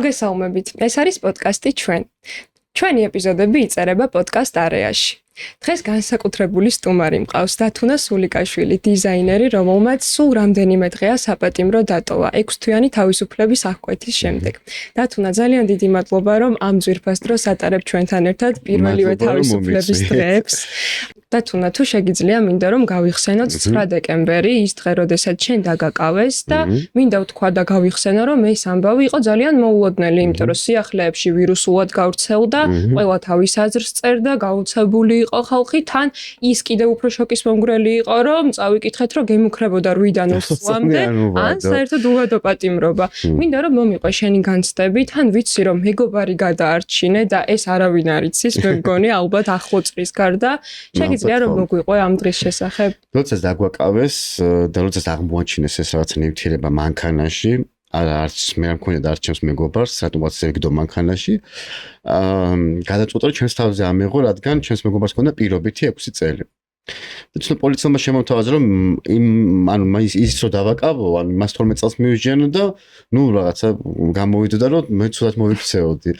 მოგესალმებით. ეს არის პოდკასტი ჩვენ. ჩვენი ეპიზოდები იწერება პოდკასტ არეაში. დღეს განსაკუთრებული სტუმარი მყავს დათუნა სულიკაშვილი, დიზაინერი, რომელმაც სულ რამდენიმე დღეა საპატიმრო დატოვა 6 თვიანი თავისუფლების აღკვეთის შემდეგ. დათუნა, ძალიან დიდი მადლობა, რომ ამ ძვირფას დროს ატარებ ჩვენთან ერთად პირველივე თავისუფლების დღეებს. დათუნა, თუ შეგიძლია, მინდა რომ გავიხსენოთ 9 დეკემბერი, ის დღე, როდესაც შენ დაგაკავეს და მინდა ვთქვა და გავიხსენო, რომ ეს ამბავი იყო ძალიან მოულოდნელი, იმიტომ რომ სიახლეებში ვირუსულად გავრცელდა, ყველა თავის აზრს წერდა, გაოცებული იყო ხალხი, თან ის კიდევ უფრო შოკის მომგვრელი იყო, რომ წავიკითხეთ, რომ გემუქრებოდა 8-დან 20-მდე, ან საერთოდ უვადო პატიმრობა. მინდა რომ მომიყვა შენი განცდები, თან ვიცი რომ მეგობარი გადაარჩინე და ეს არავინ არ იცის, მე მგონი ალბათ ახლო წრის გარდა. შეგიძლია რომ მოგვიყვე ამ დღის შესახებ? როდესაც დაგვაკავეს და როდესაც აღმოაჩინეს ეს რაღაც ნივთიერება მანქანაში, არც მე არ მქონია და არც ჩემს მეგობარს, რატომაც ზეგდო მანქანაში. გადაწყვეტა რომ ჩემს თავზე ამეღო, რადგან ჩემს მეგობარს ჰქონდა პირობითი 6 წელი. და ცოტა პოლიციელმა შემოთავაზა რომ ის რო დავაკავო, მას 12 წელს მივიჟიანო და რაღაცა გამოვიდოდა რომ მე ცუდად მოვიქცეოდი.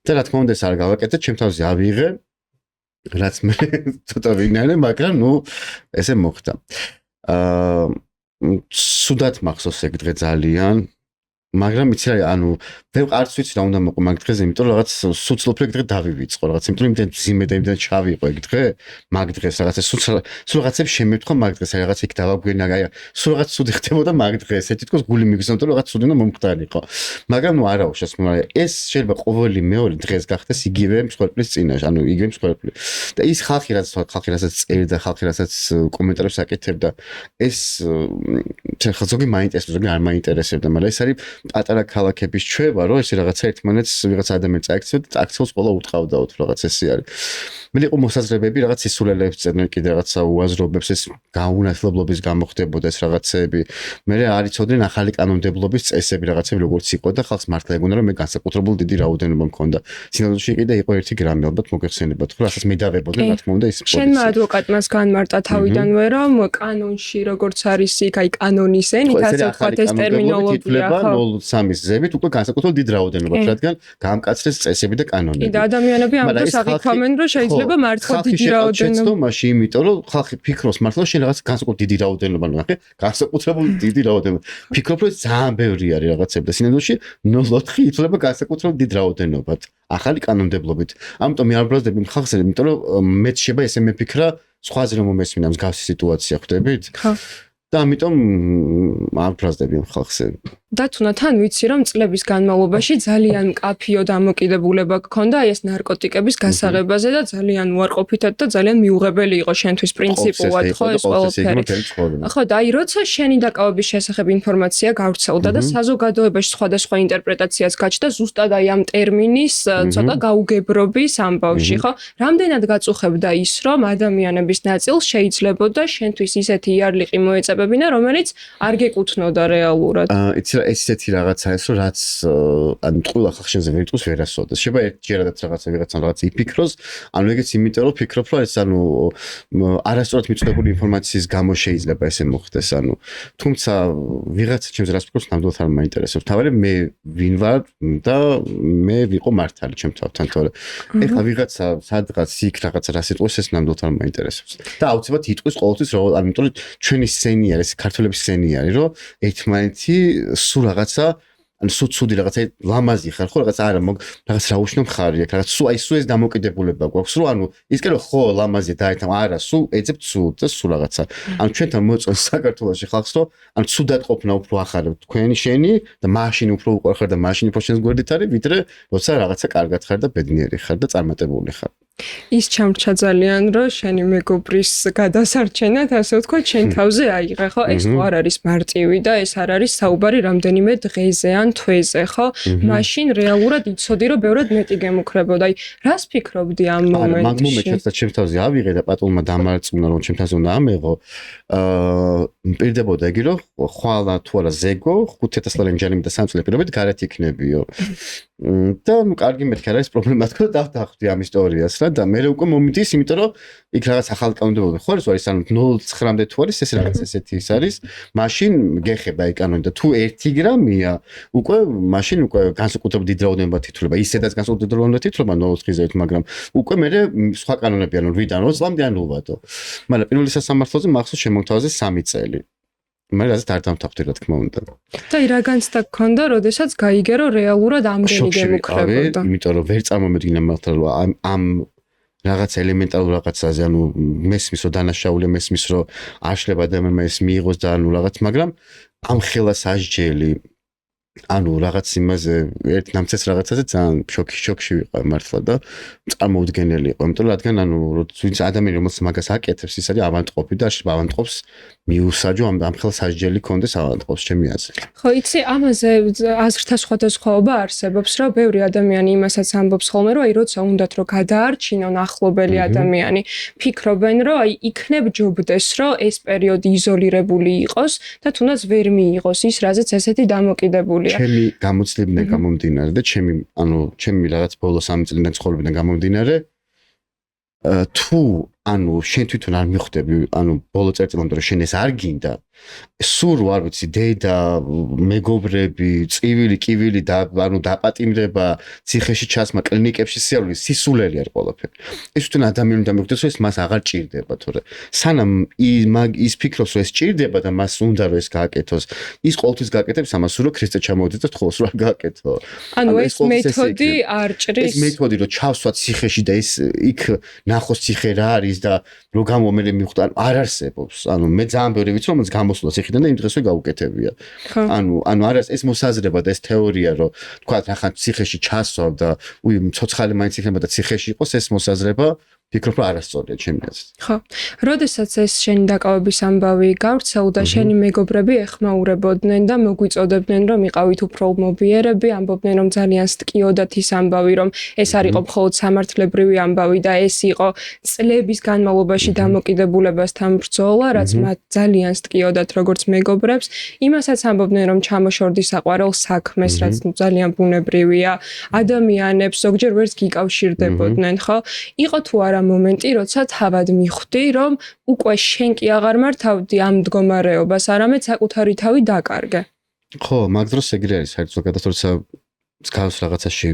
და რა თქმა უნდა ეს არ გავაკეთე, ჩემ თავზე ავიღე. რაც მე ცოტა ვინარე, მაგრამ ესე მოხდა. სუდად მახსოვს ეგ დღე ძალიან, მაგრამ იცი რა, არც ვიცი რა უნდა მოყვა მაგ დღეზე, იმიტომ რომ რაღაც სულ დღე დავივიწყო რაღაც, იმიტომ რომ იმდენ ძიმე და იმდენ ჩავი იყო ეგ დღე, მაგ დღეს რაღაცა სულ რაღაცებს შემეთქვა მაგ დღეს, რაღაც იქ დავაგვენა, სულ რაღაც ცუდი ხდებოდა მაგ დღეს, თითქოს გული მიგზნოდა რომ რაღაც ცუდი უნდა მომხდარიყო. მაგრამ არა უშავს, ეს შეიძლება ყოველი მეორე დღეს გახდეს იგივე მსხვერპლის წინაშე, იგივე მსხვერპლი. და ის ხალხი რასაც წერდა, ხალხი რასაც კომენტარებს აკეთებდა, ეს ზოგი მაინტერესებდა, ზოგი არ მაინტერესებდა, მაგრამ ეს არის პატარა ქალაქების ჩვევა, რომ ეს რაღაცა ერთმანეთს ვიღაც ადამიანს წაექცევდა და აქცევს ყველა უტყავდაოთ რაღაც ესე არის. მე იყო მოსაზრებები რაღაც ისულელებს წერდნენ კიდე რაღაცა უაზრობებს, ეს გაუნათლებლობის გამოხდებოდა ეს რაღაცები. მე არ იცოდნენ ახალი კანონმდებლობის წესები რაღაცები როგორც იყო და ხალხს მართლა ეგონა რომ მე განსაკუთრებული დიდი რაოდენობა მქონდა. სინამდვილეში კიდე იყო 1 გრამი ალბათ მოგეხსენებათ, ხო რასაც მე დავებოდნენ რა თქმა უნდა ის პოლიცია. შენმა ადვოკატმას განმარტა თავიდანვე რომ კანონში როგორც არის იქ აი კანონის ენით ასე ვთქვათ ეს ტერმინოლოგია ხო 0.3-ის ზევით უკვე განსაკუთრებული დიდი რაოდენობა, რადგან გამკაცრეს წესები და კანონები. და ადამიანები ამ დროს აღიქვამენ რომ შეიძლება მართლა დიდი რაოდენობა. მაშინ იმიტომ რომ ხალხი ფიქრობს მართლა შენ რაღაც განსაკუთრებული დიდი რაოდენობა ნახე, განსაკუთრებული დიდი რაოდენობა. ფიქრობ რომ ძალიან ბევრი არის რაღაცები და სინამდვილეში 0.4 ითვლება განსაკუთრებული დიდი რაოდენობად. ახალი კანონმდებლობით. ამიტომ მე არ ბრაზდები ხალხს, იმიტომ რომ მეც შეიძლება ესე მეფიქრა, სხვაზე რომ მომესმინა მსგავსი სიტუაცია ხვდებით? ხო. და ამიტომ არ ბრაზდები ხალხს. დათუნა, თან ვიცი რომ წლების განმავლობაში ძალიან მკაფიო დამოკიდებულება გქონდა ეს ნარკოტიკების გასაღებაზე და ძალიან უარყოფითად და ძალიან მიუღებელი იყო შენთვის პრინციპულად ხო ეს ყველაფერი. ხო და აი როცა შენი დაკავების შესახებ ინფორმაცია გავრცელდა და საზოგადოებაში სხვადასხვა ინტერპრეტაციას გაჩნდა ზუსტად აი ამ ტერმინის ცოტა გაუგებრობის ამბავში ხო? რამდენად გაწუხებდა ის რომ ადამიანების ნაწილს შეიძლებოდა შენთვის ისეთი იარლიყი მოეწებებინა რომელიც არ გეკუთვნოდა რეალურად. ესეთი რაღაცაა ეს, რომ რაც ყველა ხალხშენზე ვერ იტყვის ვერასოდეს. შეიძლება ერთჯერადაც ვიღაცამ რაღაც იფიქროს, ეგეც იმიტომ რომ ფიქრობ, რომ ეს არასწორად მიწოდებული ინფორმაციის გამო შეიძლება ესე მოხდეს, თუმცა ვიღაცა ჩემს რას ფიქრობს, ნამდვილად არ მაინტერესებს. თავარი მე ვინ ვარ და მე ვიყო მართალი ჩემ თავთან, თორე ეხლა ვიღაცა სადღაც იქ რაღაცა რას იტყვის, ეს ნამდვილად არ მაინტერესებს. და აუცილებლად იტყვის ყოველთვის, იმიტომ რომ ჩვენი სცენი არის, ქართველების სცენი არის, რომ ერთმანეთი სულ რაღაცა ცუდი რაღაცა ლამაზი ხარ ხო რაღაც არა რაღაც რა უშნო მხარი აქვს რაღაც სულ ეს დამოკიდებულება გვაქვს რომ ისკენ რომ ხო ლამაზია დაეთან არა სულ ეძებ ცუდ და სულ რაღაცა ჩვენთან მოწონს საქართველოში ხალხს რომ ცუდად ყოფნა უფრო ახარებ თქვენი შენი და მაშინ უფრო უყვარხარ და მაშინ უფრო შენს გვერდით არის ვიდრე როცა რაღაცა კარგად ხარ და ბედნიერი ხარ და წარმატებული ხარ. ის ჩამრჩა ძალიან რომ შენი მეგობრის გადასარჩენად ასე ვთქვათ შენ თავზე აიღე ხო ეს თუ არ არის მარტივი და ეს არ არის საუბარი რამდენიმე დღეზე ან თვეზე ხო მაშინ რეალურად იცოდი რომ ბევრად მეტი გემუქრებოდა აი რას ფიქრობდი ამ მომენტში მაგ მომენტში და ჩემ თავზე ავიღე და პატულმა დამარწმუნა რომ ჩემ თავზე უნდა ამეღო მპირდებოდა იგი რომ ხვალა თუ არა ზეგო 5000 ლარი ჯარიმი და 3 წელი პირობით გარეთ იქნებიო და ნუ კარგი მეთქი არ არის პრობლემა თქო დავდახდი ამ ისტორიას რა და მე უკვე მომდის იმიტომ რომ იქ რაღაც ახალი კანონმდებლობა ხო არის ანუ 0.9-მდე თუ არის ეს რაღაც ესეთი ის არის მაშინ გეხება ეგ კანონი და თუ 1 გრამია უკვე მაშინ უკვე განსაკუთრებით დიდ რაოდენობა თითრება ისედაც განსაკუთრებით რაოდენობა თითრება 0.9-ით მაგრამ უკვე მე სხვა კანონები ანუ 8-დან 20 წლამდე ან ულვადო მაგრამ პირველი სასამართლოზე მახსოვს შემოგთავაზე 3 წელი მე რაზეც არ დამთავრდი რა თქმა უნდა. და რა განცდა გქონდა, როდესაც გაიგე რომ რეალურად ამდენი გემუქრებოდა. იმიტომ რომ ვერ წარმომედგინა მართლა რომ ამ რაღაც ელემენტარულ რაღაცაზე, ანუ მესმის რომ დანაშაულია, მესმის რომ აშლება და მე ეს მიიღოს და ანუ რაღაც, მაგრამ ამ ხელას ასჯელი ანუ რაღაც იმაზე ერთ ნამცეს რაღაცაზე ძალიან შოკში ვიყავ მართლა და წარმოუდგენელი იყო. იმიტომ რომ რადგან ანუ ვინც ადამიანი რომელსაც მაგას აკეთებს, ის არის ავანტყოფი და ავანტყოფს მიუსაჯო ამ ხელს ასჯელი კონდეს ავანტყოფს ჩემი აზრით. ხო, იცი, ამაზე აზრთა სხვადასხვაობა არსებობს, რომ ბევრი ადამიანი იმასაც ამბობს ხოლმე, რომ აი როცა უნდათ რომ გადაარჩინონ ახლობელი ადამიანი, ფიქრობენ, რომ აი იქნებ ჯობდეს, რომ ეს პერიოდი იზოლირებული იყოს და თუნდაც ვერ მიიღოს ის, რაზეც ესეთი დამოკიდებული ჩემი გამოცდილებიდან გამომდინარე და ჩემი რაღაც ბოლო 3 წლიდან ცხოვრებიდან გამომდინარე თუ ანუ შენ თვითონ არ მიხვდები ანუ ბოლო წერტილამდე რომ შენ ეს არ გინდა სულ არ ვიცი დედა მეგობრები წივილი კივილი და ანუ დაპატიმრება ციხეში ჩასმა კლინიკებში სიარული სისულელი არ ყველაფერი ეს თვითონ ადამიანი და მეგობრებს ეს მას აღარ ჭირდება თორე სანამ ის ფიქრობს რომ ეს ჭირდება და მას უნდა რომ ეს გააკეთოს ის ყოველთვის გააკეთებს ამას რომ ქრისტე ჩამოვიდეს და თხოვს რომ არ გააკეთო ანუ ეს მეთოდი არ ჭრის ეს მეთოდი რომ ჩავსვა ციხეში და ეს იქ ნახოს ციხე რა არის და რო გამომელე მიხვდა არ არსებობს ანუ მე ძალიან ბევრი ვიცი რომ გამოსულა ციხიდან და იმ დღესვე გაუკეთებია ანუ არის ეს მოსაზრება და ეს თეორია რომ თქვა ახლა ციხეში ჩასვავ და ცოცხალი მაინც იქნება და ციხეში იყოს ეს მოსაზრება ფიქრობ რომ არასწორია ჩემი აზრით. ხო. როდესაც ეს შენი დაკავების ამბავი გავრცელდა, შენი მეგობრები ეხმაურებოდნენ და მოგვიწოდებდნენ რომ იყავით უფრო მობიერები, ამბობდნენ რომ ძალიან სტკიოდათ ის ამბავი, რომ ეს არ იყო მხოლოდ სამართლებრივი ამბავი და ეს იყო წლების განმავლობაში დამოკიდებულებასთან ბრძოლა, რაც მათ ძალიან სტკიოდათ როგორც მეგობრებს. იმასაც ამბობდნენ რომ ჩამოშორდი საყვარელ საქმეს, რაც ძალიან ბუნებრივია. ადამიანებს ზოგჯერ ვერც გიკავშირდებოდნენ, ხო? იყო თუ არა მომენტი, როცა თავად მიხვდი, რომ უკვე შენ კი აღარ მართავდი ამ მდგომარეობას, არამედ საკუთარი თავი დაკარგე. ხო, მაგ დროს ეგრე არის, საერთოდ ზოგადად როცა მსგავს რაღაცაში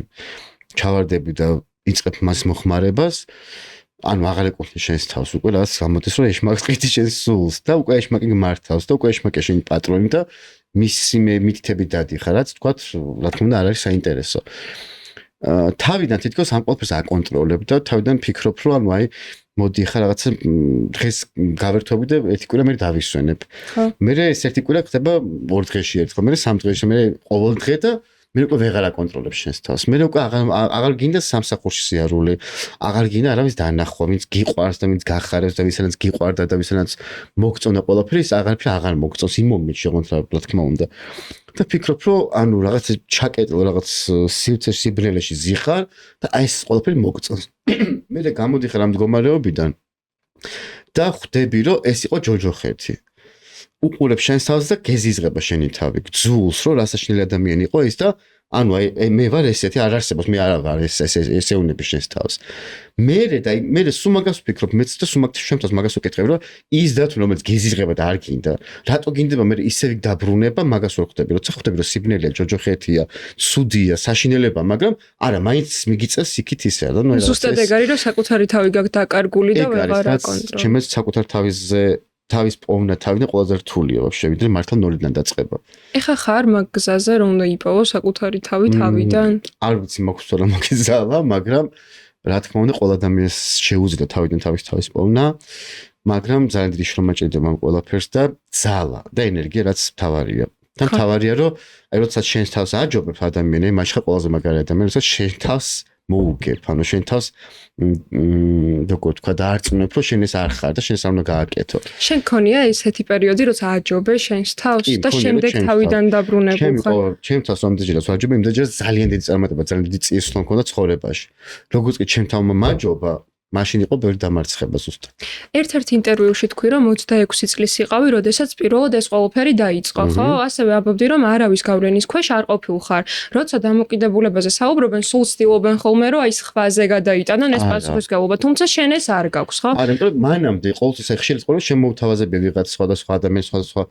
ჩავარდები და იწყებ მას მოხმარებას, ანუ აღარ ეკუთვნის შენს თავს, უკვე რაღაც გამოდის, რომ ეშმაკს ყიდი შენს სულს და უკვე ეშმაკი მართავს და უკვე ეშმაკი შენი პატრონი და მისი მითითები დადიხარ, რაც თქვა, რა თქმა უნდა, არ არის საინტერესო. თავიდან თითქოს ამ ყველაფერს აკონტროლებ და თავიდან ფიქრობ რომ ანუ აი მოდი ხა რაღაცა დღეს გავერთობი და ერთი კვირა მე დავისვენებ. მე ეს ერთი კვირა ხდება 2 დღეში ერთხელ, მე 3 დღეში, მე ყოველ დღე და მე უკვე ვეღარ აკონტროლებ შენს თავს. მე უკვე აღარ გინდა სამსახურში სიარული, აღარ გინდა არავის დანახვა, ვინც გიყვარს და ვინც გახარებს და ვისაც გიყვარდა და ვისაც მოგწონა ყველაფერი, ის აღარაფერი აღარ მოგწონს იმ მომენტში, რა თქმა უნდა. და ფიქრობ რომ ანუ რაღაც ჩაკეტილ რაღაც სივრცეში სიბრელეში ზიხარ და აი ეს ყველაფერი მოგწონს. მე გამოდიხარ ამ მდგომარეობიდან და ხვდები რომ ეს იყო ჯოჯოხეთი. უყურებ შენს თავს და გეზიზღება შენი თავი. გძულს რომ რასაშნელი ადამიანი იყო ეს და ანუ აი მე ვარ ესეთი არ არსებობს მე არ ვარ ესეუნები შენს თავს. მე სულ მაგას ვფიქრობ მეც და სულ მაგას შემთხვევას მაგას ვკითხებ რომ ის და თუ რომელიც გეზიზღება და არ გინდა რატო გინდება მე ისევ დაბრუნება მაგას ვერ ხვდები როცა ხვდები რომ სიბნელეა ჯოჯოხეთია ცუდია საშინელება მაგრამ არა მაინც მიგიწევს იქით ისე და ნუ ზუსტად ეგ არის რომ საკუთარი თავი გაქვს დაკარგული და ვეღარ აკონტროლებ. ჩემს საკუთარ თავისზე თავის პოვნა თავიდან ყველაზე რთულია ვაფშე ვიდრე მართლა ნოლიდან დაწყება. ეხა ხარ მაგ გზაზე რომ უნდა იპოვო საკუთარი თავი თავიდან? არ ვიცი მაქვს თუ რა მოგიზალა, მაგრამ რა თქმა უნდა ყველა ადამიანს შეუძლია თავიდან თავის პოვნა, მაგრამ ძალიან დიდი შრომა ჭირდება ამ ყველაფერს და ძალა და ენერგია რაც მთავარია. და მთავარია რომ აი როდესაც შენს თავს აჯობებ ადამიანი, მაშინ ყველაზე მაგარი ადამიანი, როდესაც შენ თავს მოუგებ, ანუ შენ თავს როგორ თქვა დაარწმუნებ, რომ შენ ეს არ ხარ და შენ ეს არ უნდა გააკეთო. შენ ქონია ესეთი პერიოდი, როცა აჯობე შენს თავს და შემდეგ თავიდან დაბრუნებულ ხარ. ჩემ თავს ამდენჯერაც ვაჯობე, იმდენჯერაც ძალიან დიდი წარმატება, ძალიან დიდი წიესვლა მქონდა ცხოვრებაში. როგორც კი ჩემ თავმა მაჯობა, მაშინ იყო ბევრი დამარცხება ზუსტად. ერთ-ერთ ინტერვიუში თქვი, რომ 26 წლის იყავი, როდესაც პირველად ეს ყველაფერი დაიწყო, ხო? ასევე აბობდი, რომ არავის გავლენის ქვეშ არ ყოფილ ხარ. როცა დამოკიდებულებაზე საუბრობენ, სულ ცდილობენ ხოლმე, რომ აი სხვაზე გადაიტანონ ეს პასუხისმგებლობა, თუმცა შენ ეს არ გაქვს, ხო? არა, იმიტომ რომ მანამდე ყოველთვის ხშირად ყოველ შემოვთავაზებდი ვიღაც სხვადასხვა ადამიანს, სხვადასხვა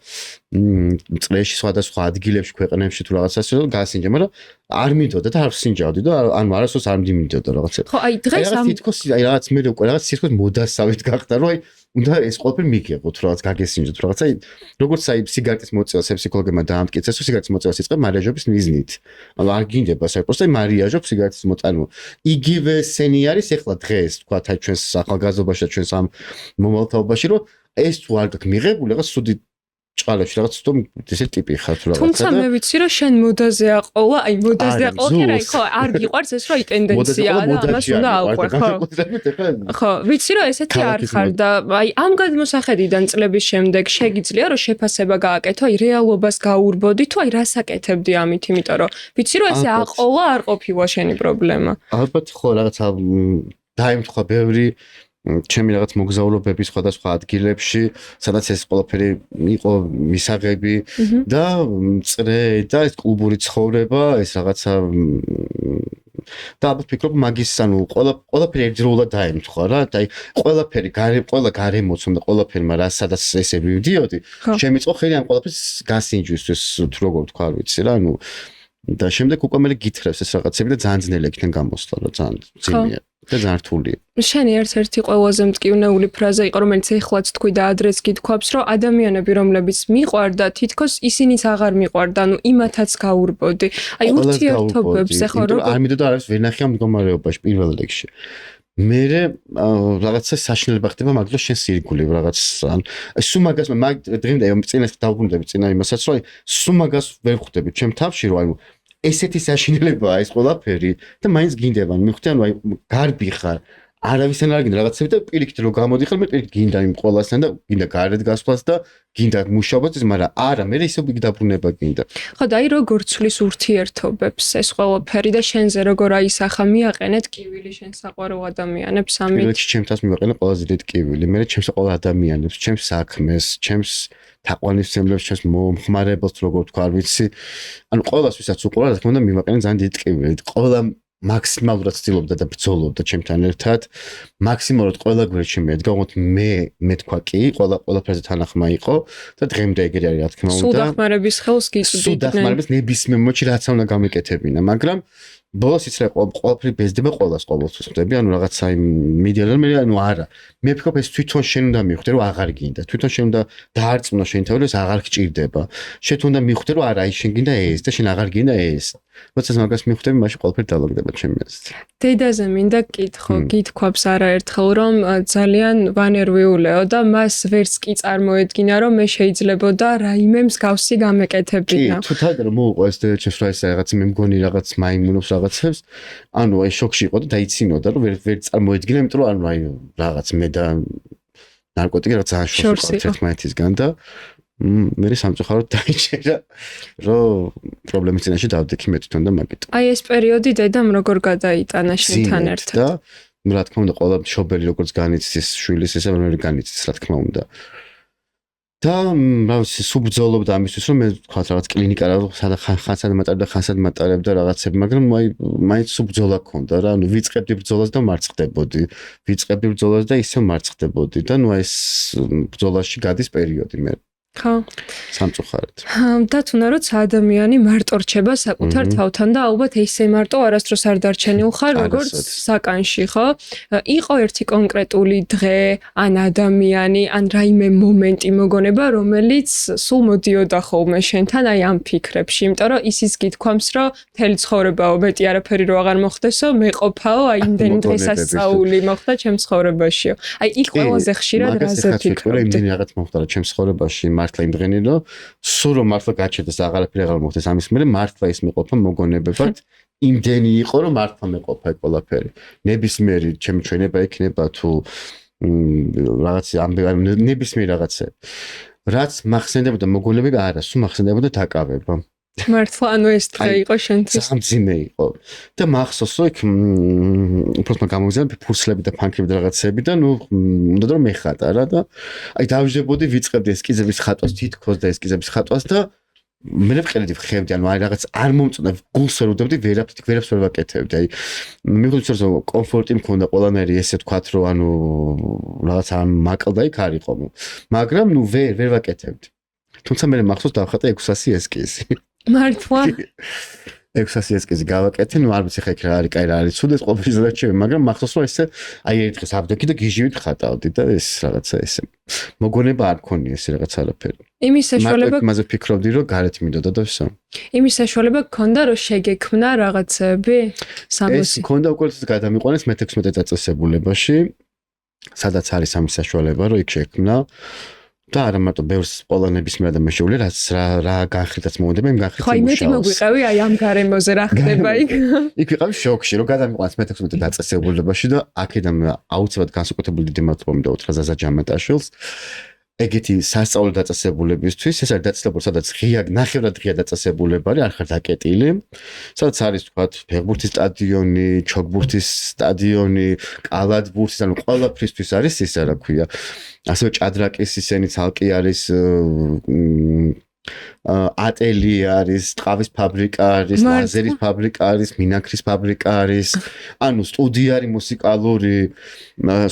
წრეში, სხვადასხვა ადგილებში, ქვეყნებში თუ რაღაცას გასინჯა, მაგრამ არ მინდოდა და არ სინჯავდი და ანუ არასდროს არ მინდოდა რაღაცა. ხო, აი დღეს ამ თითქოს აი რაღაც მე უკვე რაღაც თითქოს მოდასავით გახდა, რომ აი უნდა ეს ყველაფერი მიგიღოთ, რაღაც გაგესინჯოთ, რაღაც აი როგორც აი სიგარეტის მოწევას ფსიქოლოგებმა დაამტკიცეს, რომ სიგარეტის მოწევას იწყებ მარიაჟობის მიზნით. ანუ არ გინდება საერთოდ მარიაჟობ სიგარეტის მოწანო. იგივე სენი არის ახლა დღეს, თქვა აი ჩვენს ახალგაზრდობაში და ჩვენს ამ მომავალთაობაში, რომ ეს თუ არ გაქვს მიღებული, რაღაც სუდი ჭყალებში რაღაც თვითონ ესე ტიპი ხარ თუ რაღაცა. თუმცა მე ვიცი, რომ შენ მოდაზე აყოლა, აი მოდაზე აყოლა, კი რა, ხო, არ გიყვარს ეს რომ აი ტენდენციაა და ამას უნდა აყვარ, ხო? ხო, ვიცი რომ ესეთი არ ხარ და აი ამ გადმოსახედიდან წლების შემდეგ შეგიძლია რომ შეფასება გააკეთო, აი რეალობას გაურბოდი თუ აი რას აკეთებდი ამით, იმიტომ რომ ვიცი რომ ესე აყოლა არ ყოფილა შენი პრობლემა. ალბათ ხო რაღაცა დაემთხვა ბევრი ჩემი რაღაც მოგზაურობები სხვადასხვა ადგილებში, სადაც ეს ყველაფერი იყო მისაღები და წრე და ეს კლუბური ცხოვრება, ეს რაღაცა და ალბათ ფიქრობ მაგის ანუ ყველაფერი ერთდროულად დაემთხვა რა, და აი ყველაფერი ყველა გარემოცო და ყველაფერი, მაგრამ სადაც ესე მივდიოდი, შემიწყო ხელი ამ ყველაფერს გასინჯვისთვის, თუ როგორ თქვა, არ ვიცი რა, ანუ და შემდეგ უკვე მე გითხრებს ეს რაღაცები და ძალიან ძნელი იქნება გამოსვლა, რა ძალიან ძიმია. და ძალიან რთულია. შენი ერთ-ერთი ყველაზე მტკივნეული ფრაზა იყო, რომელიც ეხლაც თქვი და ადრეს გითქვამს, რომ ადამიანები, რომლებიც მიყვარდა, თითქოს ისინიც აღარ მიყვარდა, ანუ იმათაც გაურბოდი. აი ურთიერთობებზე ხო როგორ არ მინდოდა არავის ვერ ნახე ამ მდგომარეობაში პირველ რიგში. მე რაღაცა საშინელება ხდება, მაგრამ შენ სირგულებ რაღაც ან სულ მაგას დღემდე წინას დავბრუნდები წინა იმასაც, რომ სულ მაგას ვერ ხვდები ჩემ თავში, რომ აი ესეთი საშინელებაა ეს ყველაფერი და მაინც გინდება, მივხვდი, ანუ აი გარბი ხარ, არავისთან არ გინდა რაღაცები და პირიქით რომ გამოდიხარ, მე პირიქით გინდა იმ ყველასთან და გინდა გარეთ გასვლას და გინდა მუშაობაც, მაგრამ არა, მე ისე დაბრუნება გინდა. ხო და აი როგორ ცვლის ურთიერთობებს ეს ყველაფერი და შენზე როგორ აისახა მიაყენეთ კივილი შენ საყვარელ ადამიანებს ამით? პირველში ჩემთავს მივაყენე ყველაზე დიდი კივილი, მე ჩემს საყვარელ ადამიანებს, ჩემს საქმეს, ჩემს თაყვანისმცემლებს, ჩემს მომხმარებელს, როგორ თქვა, არ ვიცი. ანუ ყველას ვისაც უყურა, რა თქმა უნდა, მივაყენე ძალიან დიდი კივილი. ყველა მაქსიმალურად ცდილობდა და ბრძოლობდა ჩემთან ერთად. მაქსიმალურად ყველა გვერდში მედგა, თუმცა მე თქვა კი, ყველაფერზე თანახმა იყო და დღემდე ეგრე არის, რა თქმა უნდა. სულ დახმარების ხელს გიწვდით. სულ დახმარების ნებისმიერ მომენტში რაც უნდა გამეკეთებინა, მაგრამ ბოლოს იცი რა ყველაფერი ბეზდება ყოველას ყოველთვის ხდები, ანუ რაღაცა იმ მიდიალერ მე ანუ არა. მე ვფიქრობ ეს თვითონ შენ უნდა მიხვდე რომ აღარ გინდა. თვითონ შენ უნდა დაარწმუნო შენ თავი რომ ეს აღარ გჭირდება. შენ უნდა მიხვდე რომ არა, შენ გინდა ეს და შენ აღარ გინდა ეს. როდესაც მაგას მიხვდები, მაშინ ყველაფერი დაალაგდება ჩემი აზრით. დედაზე მინდა კითხო, გითქვამს არაერთხელ რომ ძალიან ვანერვიულეო და მას ვერც კი წარმოედგინა რომ მე შეიძლებოდა რაიმე მსგავსი გამეკეთებინა. კი, თუ თავი რომ მოუყვა ეს ჩემს რა ეს რაღაც მე მგონი რაღაც მაიმუნობს რაღაცებს, ანუ აი შოქში იყო და დაიცინოდა რომ ვერ წარმოედგინა, იმიტომ რომ ანუ აი რაღაც მე და ნარკოტიკი რაღაც ძალიან შორს იყო ერთმანეთისგან და მე სამწუხაროდ დაიჭერა რომ პრობლემის წინაშე დავდექი მე თვითონ და მაგით. აი ეს პერიოდი დედამ როგორ გადაიტანა შენთან ერთად? და რა თქმა უნდა ყველა მშობელი როგორც განიცდის შვილის ესე ვერ განიცდის რა თქმა უნდა. და რა ვიცი სულ ბრძოლობდა ამისთვის რომ მე თქვა რაღაც კლინიკა რა ხანსად მატარებდა რაღაცები, მაგრამ აი მაინც სულ ბრძოლა ქონდა რა, ანუ ვიწყებდი ბრძოლას და მარცხდებოდი. ვიწყებდი ბრძოლას და ისევ მარცხდებოდი და ნუ ეს ბრძოლაში გადის პერიოდი მე. ხო. სამწუხაროდ. და თუნა როცა ადამიანი მარტო რჩება საკუთარ თავთან და ალბათ ისე მარტო არასდროს არ დარჩენილ ხარ როგორც საკანში, ხო? იყო ერთი კონკრეტული დღე, ან ადამიანი, ან რაიმე მომენტი მოგონება, რომელიც სულ მოდიოდა ხოლმე შენთან აი ამ ფიქრებში, იმიტომ რომ ისიც გითქვამს, რომ მთელი ცხოვრებაო მეტი არაფერი რო აღარ მოხდესო, მეყოფაო, აი იმდენი დღესასწაული მოხდა ჩემს ცხოვრებაშიო. აი იქ ყველაზე ხშირად რაზე ფიქრობდი? იმდენი რაღაც მოხდა რა ჩემს ცხოვრებაში მართლა იმდღენი რომ სულ რომ მართლა გაჩერდეს აღარაფერი აღარ მოხდეს ამის მერე მართლა ის მეყოფა მოგონებებად იმდენი იყო რომ მართლა მეყოფა ეს ყველაფერი ნებისმიერი ჩემი ჩვენება იქნება თუ რაღაც ნებისმიერი რაღაცა რაც მახსენდებოდა მოგონებები არა სულ მახსენდებოდა დაკავება მართლა ანუ ეს დღე იყო შენთვის. სამძიმე იყო. და მახსოვს რომ იქ უბრალოდ გამოვიზარდე ფურცლები და ფანქები და რაღაცები და ნუ უნდა რომ მეხატარა და აი დავждებოდი ვიწყებდი ესკიზების ხატვას თითქოს და ესკიზების ხატვას და მე ვყელედი ვხევდი ანუ აი რაღაც არ მომწონდა გულს ვერ უდევდი ვერაფერს ვერ ვაკეთებდი აი მეგონა რომ კომფორტი მქონდა ყველანაირი ესე თქვა რომ ანუ რაღაც ამ მაკლდა იქ არ იყო მაგრამ ნუ ვერ ვაკეთებდი თუმცა მე მახსოვს დავხატე 600 ესკიზი მართლა 600 ესკიზი გავაკეთე ნუ არ ვიცი ხა იქ რა არის კაი რა არის ცუდეს ყოფილი ზედაჩები მაგრამ მახსოვს რომ ესე აი ერთ დღეს ავდექი და გიჟივით ხატავდი და ეს რაღაცა ესე მოგონება არ მქონია ესე რაღაც არაფერი იმის საშუალება მასე ფიქრობდი რომ გარეთ მინდოდა და всё იმის საშუალება გქონდა რომ შეგექმნა რაღაცები ეს გქონდა უკვე გადამიყვანეს მე-16 დაწესებულებაში სადაც არის ამის საშუალება რომ იქ შექმნა და არა მარტო ბევრს პოლონების მე და მე შეუძლია რა განხრიდაც მომდება იმ განხრიდს ხო იმეთი მოგვიყევი აი ამ გარემოზე რა ხდება იქ იქ ვიყავი შოკში რომ გადამიყვანეს მე-16 დაწესებულებაში და აქედან აუცილებლად განსაკუთრებული დიდი მადლობა მინდა უთხრა ზაზა ჯამატაშვილს ეგეთი სასწავლო დაწესებულებისთვის ეს არის დაწესებულება სადაც ღია ნახევრად ღია დაწესებულება არის არ ხარ დაკეტილი სადაც არის თქვათ ფეხბურთის სტადიონი ჩოგბურთის სტადიონი კალათბურთის ანუ ყველაფრისთვის არის ისა რა ქვია ასევე ჭადრაკის ისენი ცალკე არის ატელიე არის, ტყავის ფაბრიკა არის, ლაზერის ფაბრიკა არის, მინაქრის ფაბრიკა არის, ანუ სტუდია არის მუსიკალური,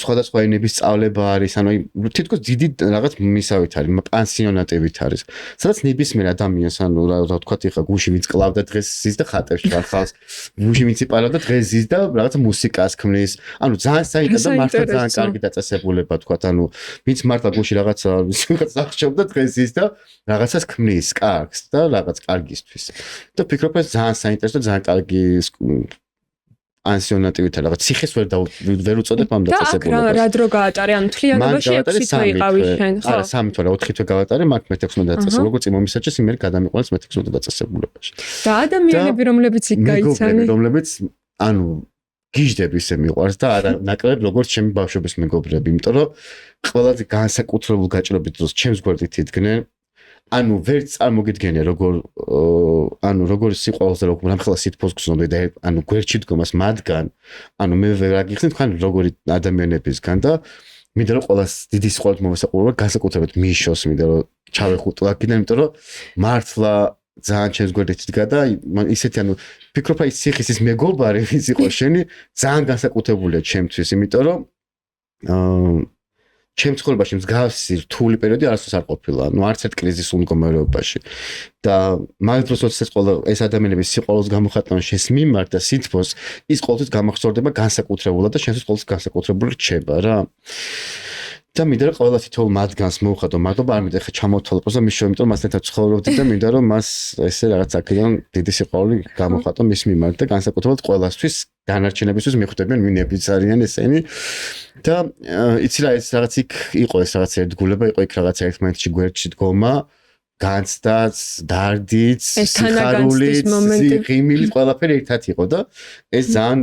სხვადასხვა ენების სწავლება არის, ანუ თითქოს დიდი რაღაც მისავით არის, პანსიონატებით არის. სადაც ნებისმიერ ადამიანს, ანუ რა ვთქვათ, ეხა გუში ვინც კლავდა დღეს ზის და ხატებს ხალხს, გუში ვინც იპარავდა დღეს ზის და რაღაც მუსიკას ქმნის. ანუ ძალიან საინტერესო და მართლა ძალიან კარგი დაწესებულება ვთქვათ, ანუ ვინც მართლა გუში რაღაცა აღჭობდა დღეს ზის და რაღაცას ქმნის კარგს და რაღაც კარგისთვის. და ფიქრობ ეს ძალიან საინტერესო, ძალიან კარგი პანსიონატივით რაღაც ციხეს ვერ უწოდებ ამ დაწესებულებას. და რა დრო გაატარე? ანუ თლიანობაში 6 თვე იყავი შენ, ხო? არა, 3 თვე, 4 თვე გავატარე, მაგ მე-16 დაწესებულება, როგორც იმომისაჭეს, იმერ გადამიყვანეს მე-16 დაწესებულებაში. და ადამიანები, რომლებიც იქ გაიცანი, რომლებიც ანუ გიждები ისე მიყვარს და არა ნაკლებ როგორც ჩემი ბავშვობის მეგობრები, იმიტომ რომ ყველაზე განსაკუთრებულ გაჭრობით დროს ჩემს გვერდით იდგნენ ანუ ვერც წარმოგიდგენია როგორ სიყვარულზე როგორ ამხელა სითბოს გზნობდი და ანუ გვერდში დგომას მათგან ანუ მე ვერ აგიხსნით ხან როგორი ადამიანებისგან და მინდა რომ ყოველას დიდი სიყვარულით მომესაყურება განსაკუთრებით მიშოს მინდა რომ ჩავეხუტო აქედან იმიტომ რომ მართლა ძალიან ჩემს გვერდით იდგა და ისეთი ანუ ფიქრობ აი ციხის ის მეგობარი ვის იყო შენი ძალიან განსაკუთრებულია ჩემთვის იმიტომ რომ ჩემს ცხოვრებაში მსგავსი რთული პერიოდი არასდროს არ ყოფილა. ნუ არც ერთ კრიზისულ მდგომარეობაში. და მაგ დროს ეს ადამიანების სიყვარულს გამოხატავენ შენს მიმართ და სითბოს ის ყოველთვის გამახსოვდება განსაკუთრებულად და შენთვის ყოველთვის განსაკუთრებული რჩება რა. და მინდა რომ ყველა თითოეულ მათგანს მოვხატო მადლობა არ მინდა ხა ჩამოვთვალყოს და მის შორის იმიტომ მასთან ცხოვრობდი და მინდა რომ მას ესე რაღაც აქედან დიდი სიყვარული გამოხატო მის მიმართ და განსაკუთრებულად ყველასთვის დანარჩენებისთვის მიხვდებიან ვინებიც არიან ესენი და იცი რა ეს რაღაც იქ იყო ეს რაღაც ერთგულება იყო იქ რაღაც ერთმანეთში გვერდში დგომა განცდაც დარდიც სიხარულიც ღიმილიც ყველაფერი ერთად იყო და ეს ძალიან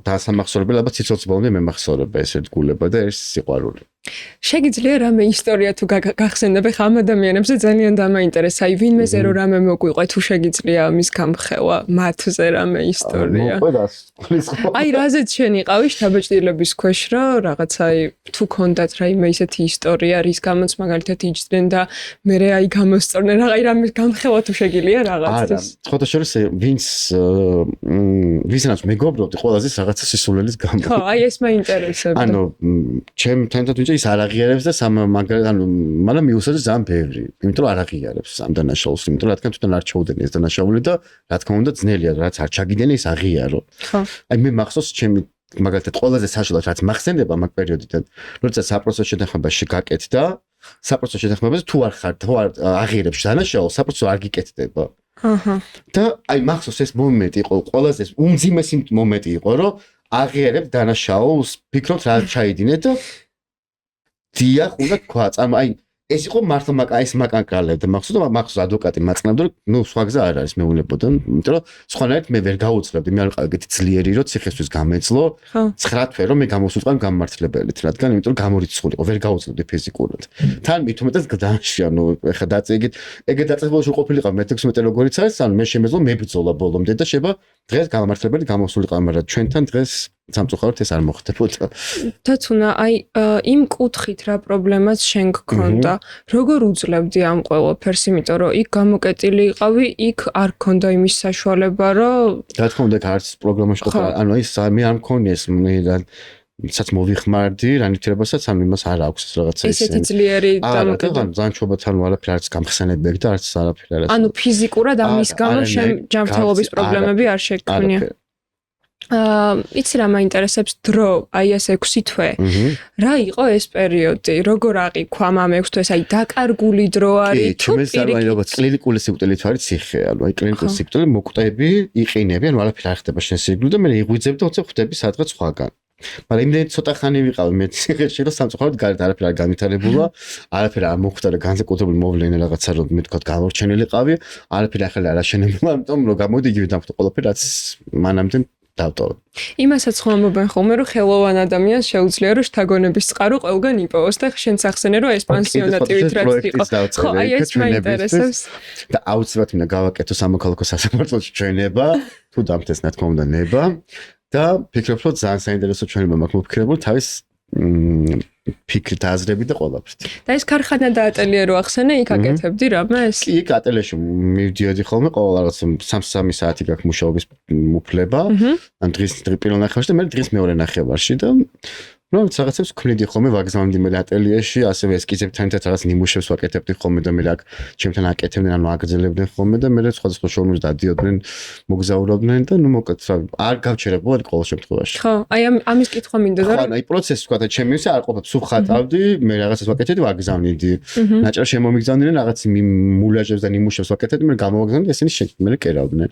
დასამახსოვრებელი ალბათ სიცოცხლის ბოლომდე მემახსოვრება ეს ერთგულება და ეს სიყვარული შეგიძლია რამე ისტორია თუ გახსენდები ხამ ადამიანებზე ძალიან დამაინტერესა. აი ვინმეზე რომ რამე მოგვიყვე თუ შეგიძლია ამის გამხევა მათზე რამე ისტორია. აი რაზეც შენ იყავი შთაბეჭდილების ქვეშ რა რაღაცა თუ ქონდათ რაიმე ისეთი ისტორია რის გამოც მაგალითად იჯდნენ და მე აი გამოსწორდნენ რა აი რამე გამხევა თუ შეგიძლია რაღაცას. არა, ხოთა შორის ვინც მეგობრობდი ყველაზე რაღაცა სისულელის გამო. ხო, აი ეს მაინტერესებდა. ანუ ჩემ თემთან თუნდაც ის არ აღიარებს და მაგალითად ანუ მაგრამ მიუსაჯეს ძალიან ბევრი. იმიტომ რომ არ აღიარებს ამ დანაშაულს, იმიტომ რომ რადგან თვითონ არ ჩაუდენი ეს დანაშაული და რა თქმა უნდა ძნელია რაც არ ჩაგიდენი ის აღიარო. ხო. აი მე მახსოვს ჩემი მაგალითად ყველაზე საშუალოდ რაც მახსენდება მაგ პერიოდიდან, როდესაც საპროცესო შეთანხმებაში გაკეთდა, საპროცესო შეთანხმებაზე თუ არ ხარ, თუ არ აღიარებს დანაშაულს, საპროცესო არ გიკეთდება. აჰა. და აი მახსოვს ეს მომენტი იყო ყველაზე უმძიმესი მომენტი იყო, რომ აღიარებ დანაშაულს, ფიქრობ რა ჩაიდინე და დიახ, უნდა თქვა, აი ეს იყო მართლა ეს მაკანკალებდა მახსოვს ადვოკატი მაწყნებდა რომ სხვა გზა არ არის მეულებოდა იმიტომ რომ სხვანაირად მე ვერ გაუწლებდი მე არ ვიყავ ეგეთი ძლიერი რომ ციხესთვის გამეძლო 9 თვე რომ მე გამოსულიყავ გამმართლებელით რადგან იმიტომ რომ გამორიცხულიყო ვერ გაუწლებდი ფიზიკურად თან მით უმეტეს გდანში ანუ ეხა დაწიგით ეგეთ დაწესებულში ყოფილიყავ მე-16 როგორიც არის ანუ მე შემეძლო მებრძოლა ბოლომდე და შეება დღეს გამმართლებელი გამოსულიყავ მაგრამ ჩვენთან დღეს სამწუხაროდ ეს არ მოხდებოდა თათუნა აი იმ კუთხით რა პრობლემაც შენ გქონდა როგორ უძლებდი ამ ყველაფერს იმიტომ რომ იქ გამოკეტილი იყავი იქ არ გქონდა იმის საშუალება რომ რა თქმა უნდა არც პროგრამაში ყოფილა ანუ ის მე არ მქონია ეს საც მოვიხმარდი რანიტირებასაც ან იმას არ აქვს რაღაცა ესეთი ძლიერი დამოკიდებულება ზანჩობათან არაფერ არც გამხსენებები და არც არაფერ არის ანუ ფიზიკურად ამის გამო შენ ჯანმრთელობის პრობლემები არ შეგქონია იცი რა მაინტერესებს დრო აი ეს 6 თვე რა იყო ეს პერიოდი როგორ აყიქვა ამ 6 თვეს აი დაკარგული დრო არის თუ პირიქით კლინიკური სიკვდილით არის ციხე ანუ აი კლინიკური სიკვდილი მოკვდები იყინები ანუ არაფერ არ ხდება შენ სიკვდილით და მე იღვიძებ და უცებ ხვდები სადღაც სხვაგან მაგრამ იმდენი ცოტა ხანი ვიყავი მე ციხეში რომ სამწუხაროდ გარეთ არაფერ არ განვითარებულა არაფერ არ მოხდა და განსაკუთრებული მოვლენა რაღაცა რომ მე თქვა გამორჩენილიყავი არაფერ ახალი არ აშენებულა ამიტომ რომ გამოდი იგივე დამხვდა ყველაფერი რაც მანამდე დავტოვე. იმასაც ხომობენ ხოლმე რომ ხელოვან ადამიანს შეუძლია რომ შთაგონების წყარო ყველგან იპოვოს და შენ სახსენე რომ ეს პანსიონატივით რაც იყო. ხო, აი ეს მაინტერესებს. და აუცილებლად მინდა გავაკეთო სამოქალაქო სასამართლოში ჩვენება, თუ დამთეს რა თქმა უნდა ნება და ფიქრობ რომ ძალიან საინტერესო ჩვენება მაქვს მოფიქრებული თავის ფიქრით აზრები და ყველაფრით. და ეს ქარხანა და ატელიე რო ახსენე, იქ აკეთებდი რამეს? კი, იქ ატელიეში მივდიოდი ხოლმე ყოველ რაღაც 3 საათი გაქვს მუშაობის უფლება. ან დღის პირველ ნახევარში და მე დღის მეორე ნახევარში და რომ რაღაცებს ვქმნიდი ხოლმე ვაგზავნდი მე ატელიეში, ასევე ესკიზებთან ერთად რაღაც ნიმუშებს ვაკეთებდი ხოლმე და მე აქ ჩემთან აკეთებდნენ, ანუ აგრძელებდნენ ხოლმე და მე სხვადასხვა შოუმებს დადიოდნენ, მოგზაურობდნენ და ნუ მოკლედ არ გავჩერებულა ყოველ შემთხვევაში. ხო, აი ამის კითხვა მინდა და ხო, აი პროცესი თქვა და ჩემი ისე არ ყოფილა, სულ ხატავდი, მე რაღაცას ვაკეთებდი, ვაგზავნიდი. ნაჭრა შემომიგზავნდნენ რაღაც მულაჟებს და ნიმუშებს ვაკეთებდი, მე გამოვაგზავნდი, ესენი მე კერავდნენ.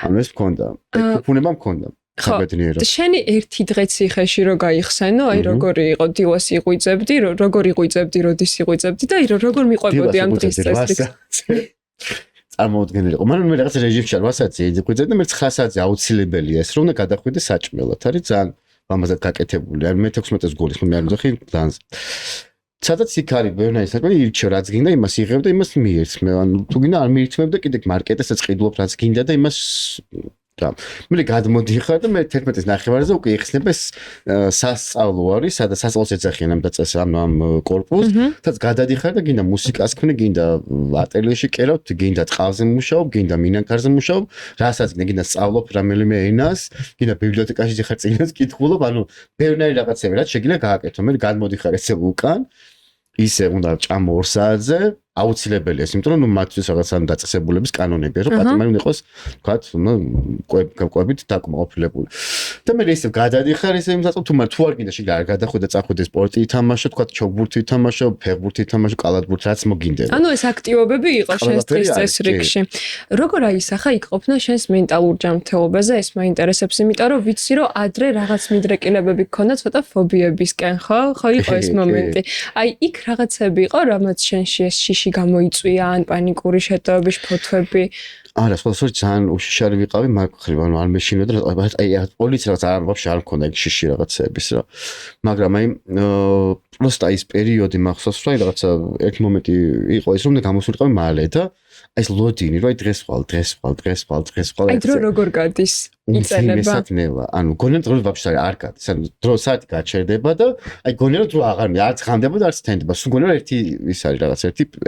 ანუ ეს მქონდა. აი ფუფუნება მქონდა. შენი ერთი დღე ციხეში რო გაიხსენო, აი როგორი იყო დილას იღვიძებდი, როგორ იღვიძებდი, როდის იღვიძებდი და აი როგორ მიყვებოდი ამ დღის წესრიგს. წარმოუდგენელი. მაგრამ მე რაღაც რეჟიმში 8 საათზე იღვიძებდი და მე 9 საათზე აუცილებელია ეს რომ და გადახვიდე საჭმელად. არის ძალიან ამაზად გაკეთებული. არ მე 16-ს გულის მე არ მძახი ძალიან. სადაც იქ არის ბევრი საჭმელი ირჩევ რაც გინდა იმას იღებ და იმას მიირთმე. ანუ თუ გინდა არ მიირთმებ და კიდე მარკეტესაც ყიდულობ რაც გინდა და იმას და მე გადმოდიხარ და მე 11-ის ნახევარზე უკვე იხსნება ეს სასწავლო არის, სადაც სასწავლოს ეძახიან ამ დაწესს ამ კორპუსს, სადაც გადადიხარ და გინდა მუსიკას ქმნი, გინდა ატელიეში კერავ, გინდა წყალზე მუშაობ, გინდა მინანქარზე მუშაობ, რასაც გინდა სწავლობ რამელიმე ენას, გინდა ბიბლიოთეკაში დიხარ წიგნებს კითხულობ, ანუ ბევრი რაღაცები რაც შეგიძლია გააკეთო. მე გადმოდიხარ ესე უკან, ისე უნდა ჭამო 2 საათზე აუცილებელია, იმიტომ რომ მათთვის რაღაცა დაწესებულების კანონებია, რომ პატიმარი უნდა იყოს, თქვათ, კვებით დაკმაყოფილებული. და მე ისე გადადიხარ ისე იმას თუ არ გინდა შეგა არ გადახვიდე წახვიდე სპორტი ითამაშო, თქვათ, ჩოგბურთი ითამაშო, ფეხბურთი ითამაშო, კალათბურთი, რაც მოგინდება. ანუ ეს აქტივობები იყო შენს დღის წესრიგში. როგორ აისახა იქ ყოფნა შენს მენტალურ ჯანმრთელობაზე, ეს მაინტერესებს, იმიტომ რომ ვიცი რომ ადრე რაღაც მიდრეკილებები გქონდა ცოტა ფობიებისკენ, ხო? ხო იყო ეს მომენტი. აი იქ რაღაცები იყო, რამაც შენში ეს გამოიწვია ან პანიკური შეტევების ფოთვები. არა, სხვადასხვა ძალიან უშიშარი ვიყავი მაგ ხრივ, ანუ არ მეშინოდა აი პოლიცია რაღაც არ ვაფშე არ მქონდა ეგ შიში რაღაცების რა. მაგრამ აი პროსტა ის პერიოდი მახსოვს, რომ რაღაცა ერთ მომენტი იყო ის რომ გამოსულიყავი მალე და აი ეს ლოდინი, რომ აი დღეს ხვალ. აი დრო როგორ გადის? იწელება. ანუ გონია დრო ვაფშე არ გადის. ანუ დრო საათი გაჩერდება და აი გონია რომ დრო აღარ არც ხანდება და არც თენდება. სულ გონია რომ ერთი ის არის რაღაც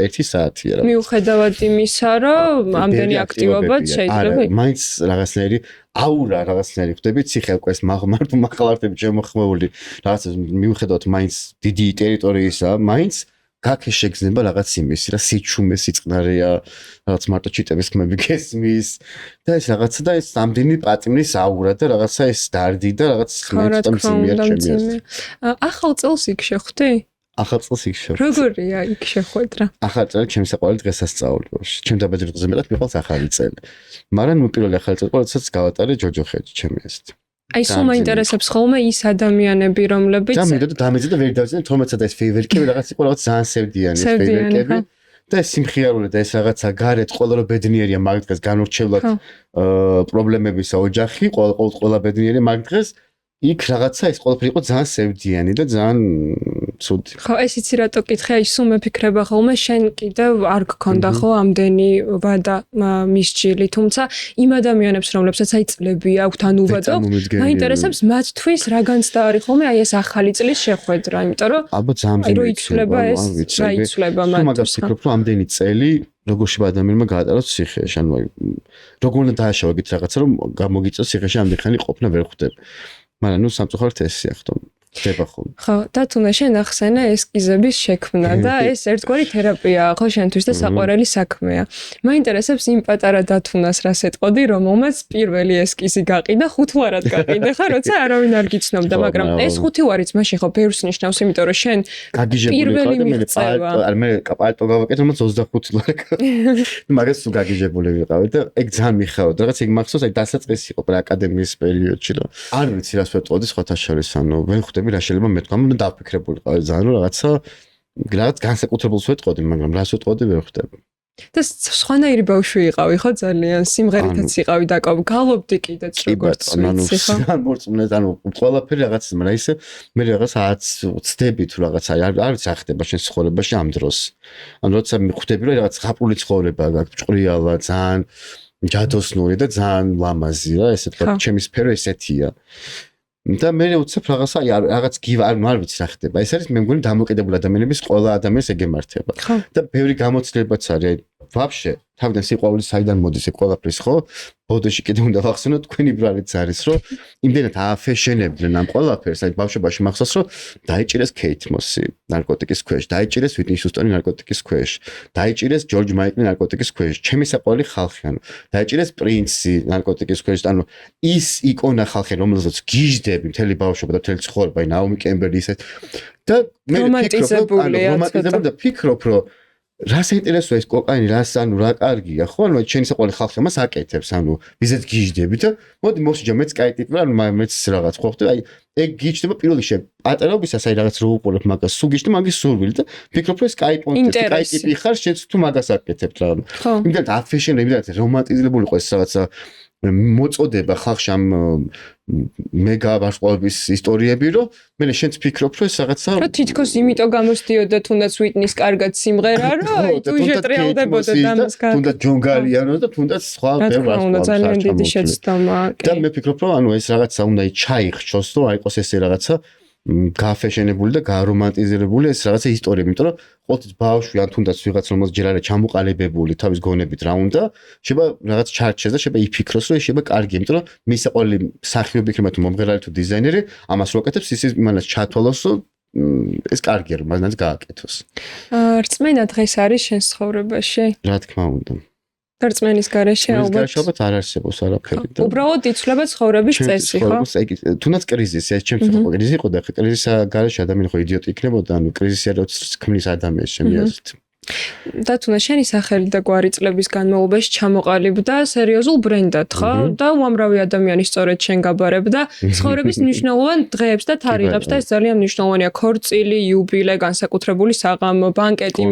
ერთი საათია რა. მიუხედავად იმისა, რომ ამდენი აქტივობაც შეიძლება არა, მაინც რაღაცნაირი აურა რაღაცნაირი ხვდები ციხე უკვე ეს მარტო მაღალართები შემოხმეული რაღაც მიუხედავად მაინც დიდი ტერიტორიისა, მაინც გაქე შეგზნება რაღაც იმისი რა სიჩუმე სიწყნარეა რაღაც მარტო ჩიტების ხმები გესმის და ეს რაღაცა და ეს ამდენი პატიმრის აურა და რაღაცა ეს დარდი და რაღაც ხმებს მძიმეა ჩემი. ახალ წელს იქ შეხვდი? ახალ წელს იქ შეხვდი. როგორია იქ შეხვედრა? ახალ წელი ჩემს საყვარელ დღესასწაულებში. ჩემ დაბადებაზე მეტად მიყვარს ახალი წელი. მაგრამ ნუ პირველი ახალი წელი ყოველთვის გავატარე ჯოჯოხეთში ჩემი ესეთი. აი სულ მაინტერესებს ხოლმე ის ადამიანები, რომლებიც და მინდოდა დამეძე და ვერ დავიწყე 12-ად ეს ფეივერკები რაღაც იყო რაღაც ძალიან სევდიანი ფეივერკები და სიმხიარული და ეს რაღაცა გარეთ ყველა რო ბედნიერია მაგ დღეს განურჩევლად პრობლემებისა ოჯახი ყველა ბედნიერია მაგ დღეს იქ რაღაცა ეს ყველაფერი იყო ძალიან სევდიანი და ძალიან ცუდი. ხო, ეს იცი რატო კითხე, აი სულ მეფიქრება ხოლმე შენ კიდევ არ გქონდა ხო ამდენი ვადა მისჯილი, თუმცა იმ ადამიანებს რომლებსაც აი წლები აქვთ ან უბადო, მაინტერესებს მათთვის რა განცდა არის ხოლმე აი ეს ახალი წლის შეხვედრა, იმიტომ რომ ალბათ ძალიან რო იცვლება ეს, რა იცვლება მათთვის. მაგას ვფიქრობ, რომ ამდენი წელი როგორ შეიძლება ადამიანმა გაატაროს ციხეში, ანუ როგორ უნდა დააშავებით რაღაცა რომ გამოგიწოს ციხეში ამდენი ხანი ყოფნა ვერ ხვდები. მაგრამ ნუ სამწუხაროდ ესია ხომ ხდება ხოლმე. ხო, და თუნდაც შენ ახსენე ესკიზების შექმნა და ეს ერთგვარი თერაპიაა ხო შენთვის და საყვარელი საქმეა. მაინტერესებს იმ პატარა დათუნას რას ეტყოდი, რომელმაც პირველი ესკიზი გაყიდა, ხუთვარად გაყიდა ხა, როცა არავინ არ გიცნობდა, მაგრამ ეს ხუთი ვარიც მაშინ ხო ბევრს ნიშნავს, იმიტომ რომ შენ პირველი მიღწევა. მე პალტო გავაკეთე, რომელიც 25 ლარი. მაგას თუ გაგიჟებული ვიყავი და ეგ ძალიან მიხაოდა, რაღაც ეგ მახსოვს, აი დასაწყისი იყო აკადემიის პერიოდში, რომ არ ვიცი რას ვეტყოდი სხვათა შორის, ანუ ვერ ხვდები რა შეიძლება მე თქვა, მაგრამ დაფიქრებული ყავი ძალიან რომ რაღაც განსაკუთრებულს ვეტყოდი, მაგრამ რას ვეტყოდი ვერ ხვდები. და სხვანაირი ბავშვი იყავი ხო ძალიან სიმღერითაც იყავი დაკავ გალობდი კიდეც როგორც ვიცი ხო ანუ მორწმუნე ანუ ყველაფერი რაღაც მაგრამ ისე მე რაღაცა ვცდები თუ რაღაცა არ ხდება შენ ცხოვრებაში ამ დროს ანუ როცა ხვდები რომ რაღაც ხაპული ცხოვრება გაქვს ჭყრიალა ძალიან ჯადოსნური და ძალიან ლამაზი რა ესე თქვა ჩემი სფერო ესეთია და მე უცებ რაღაცა რაღაც არ ვიცი რა ხდება ეს არის მე მგონი დამოკიდებული ადამიანების ყველა ადამიანს ეგემართება და ბევრი გამოცდილებაც არის ვაფშე თავიდან სიყვარული საიდან მოდის ეს ყველაფრის ხო ბოდეში კიდე უნდა ვახსენო თქვენი ბრალიც არის რომ იმდენად ააფეშენებდნენ ამ ყველაფერს აი ბავშვობაში მახსოვს რომ დაიჭირეს კეით მოსი ნარკოტიკის ქვეშ დაიჭირეს ვიტნი ჰიუსტონი ნარკოტიკის ქვეშ დაიჭირეს ჯორჯ მაიკლი ნარკოტიკის ქვეშ ჩემი საყვარელი ხალხი ანუ დაიჭირეს პრინცი ნარკოტიკის ქვეშ ანუ ის იკონა ხალხი რომელსაც გიჟდები მთელი ბავშვობა და მთელი ცხოვრება აი ნაომი კემბერლი ისეთ და მე რომანტიზებული და ფიქრობ რომ რას ინტერესოა ეს კოკაინი, რას ანუ რა კარგია, ხო? ანუ ჩემი საყვარელი ხალხი მას აკეთებს, ანუ ვიზეთ გიჟდები და მოდი მოსიჯა მეც კაი ტიპი, ანუ მეც რაღაც ხო ხდება, აი ეგ გიჩდება პირველ რიგში პატარაობისას აი რაღაც რო უყურებ მაგას, სულ გიჩნდა მაგის სურვილი და ფიქრობ რომ ეს კაი პონტი, კაი ტიპი ხარ, შენც თუ მაგას აკეთებ რა. იმდენად აფეშენ, იმდენად რომანტიზებული იყო ეს რაღაცა მოწოდება ხალხში ამ მეგა ვარსკვლავების ისტორიები რომ მე შენც ფიქრობ რომ ეს რაღაცა რა თითქოს იმიტომ გამოსდიოდა თუნდაც ვიტნის კარგად სიმღერა რომ აი თუ შეტრიალდებოდა ამას გაკეთდა თუნდაც ჯონ გარიანო და თუნდაც სხვა ბევრ ვარსკვლავს ძალიან დიდი შეცდომა და მე ფიქრობ რომ ანუ ეს რაღაცა უნდა ჩაიხშოს რომ აიყოს ესე რაღაცა გააფეშენებული და გარომანტიზირებული ეს რაღაცა ისტორიები, იმიტომ რომ ყოველთვის ბავშვი ან თუნდაც ვიღაც რომელს ჯერ არა ჩამოყალიბებული თავის გონებით რა უნდა, შეიძლება რაღაც ჩარჩეს და შეიძლება იფიქროს რომ ეს შეიძლება კარგია, იმიტომ რომ მის საყვარელი მსახიობი იქნება თუ მომღერალი თუ დიზაინერი, ამას რო აკეთებს ის იმანაც ჩათვალოს რომ ეს კარგია რომ მანაც გააკეთოს. რწმენა დღეს არის შენს ცხოვრებაში? რა თქმა უნდა. რწმენის გარეშე ალბათ არ არსებობს არაფერი და უბრალოდ იცვლება ცხოვრების წესი ხო? თუნდაც კრიზისი ეს ჩემთვის ხო კრიზისი იყო და კრიზისა გარეშე ადამიანი ხო იდიოტი იქნებოდა ანუ კრიზისი არის ქმნის ადამიანს ჩემი აზრით. და თუნდაც შენი სახელი და გვარი წლების განმავლობაში ჩამოყალიბდა სერიოზულ ბრენდად ხო? და უამრავი ადამიანი სწორედ შენ გაბარებდა ცხოვრების მნიშვნელოვან დღეებს და თარიღებს და ეს ძალიან მნიშვნელოვანია ქორწილი, იუბილე, განსაკუთრებული საღამო, ბანკეტი,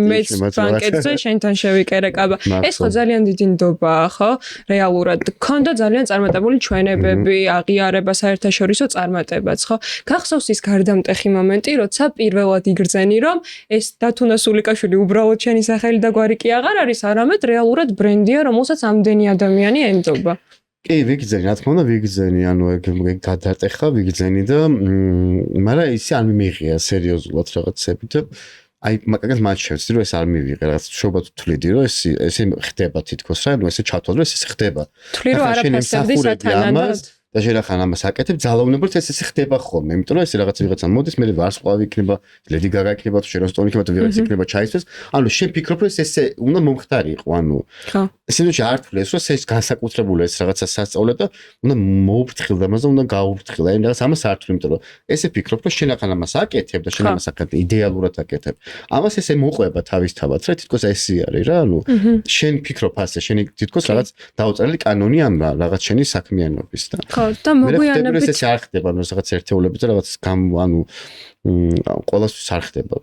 მეც ბანკეტზე შენთან შევიკერეკაბა. ეს ხო ძალიან დიდი ნდობაა ხო? რეალურად გქონდა ძალიან წარმატებული ჩვენებები, აღიარება საერთაშორისო წარმატებაც ხო? გახსოვს ის გარდამტეხი მომენტი, როცა პირველად იგრძენი რომ ეს დათუნა სულიკაშვილი უბრალოდ შენი სახელი და გვარი კი აღარ არის, არამედ რეალურად ბრენდია, რომელსაც ამდენი ადამიანი ენდობა. კი, ვიგრძენი, რა თქმა უნდა, ვიგრძენი, ანუ ეგ გადატეხა, ვიგრძენი და მაგრამ ისე არ მიმიღია სერიოზულად რაღაცები და აი მაგას მათ შევცდი რომ ეს არ მივიღე რაღაც შობა თვლიდი რომ ესე ხდება თითქოს რა, ანუ ესე ჩათვალ რომ ეს ხდება. თვლი რომ არაფასებდი სათანადოდ და შეიძლება ამას აკეთებ ძალაუნებრივ ეს ხდება ხოლმე, იმიტომ რომ ეს რაღაც ვიღაცა მოდის, მე ვარსკვლავი იქნება, ლედი გაგა იქნება, თუ შეროსტონი იქნება, თუ ვიღაც იქნება ჩაისთვის, ანუ შენ ფიქრობ რომ ესე უნდა მომხდარიყო, ანუ სინუში არ თვლეს რომ ეს განსაკუთრებული ეს რაღაცა სასწავლე და უნდა მოუფრთხილდა მას და უნდა გაუფრთხილდა, აი რაღაც ამას არ თვლი, იმიტომ რომ ესე ფიქრობ რომ შენ ახლა ამას აკეთებ და შენ ამას აკეთებ იდეალურად აკეთებ. ამას ესე მოყვება თავისთავად, რა თითქოს ესე არის რა, ანუ შენ ფიქრობ ასე, შენ თითქოს რაღაც დაუწერელი კანონი ამ რაღაც შენი საქმიანობის და ხო, და მოგვიანებით ეს არ ხდება, რაღაც ერთეულები და რაღაც ანუ ყოველთვის არ ხდება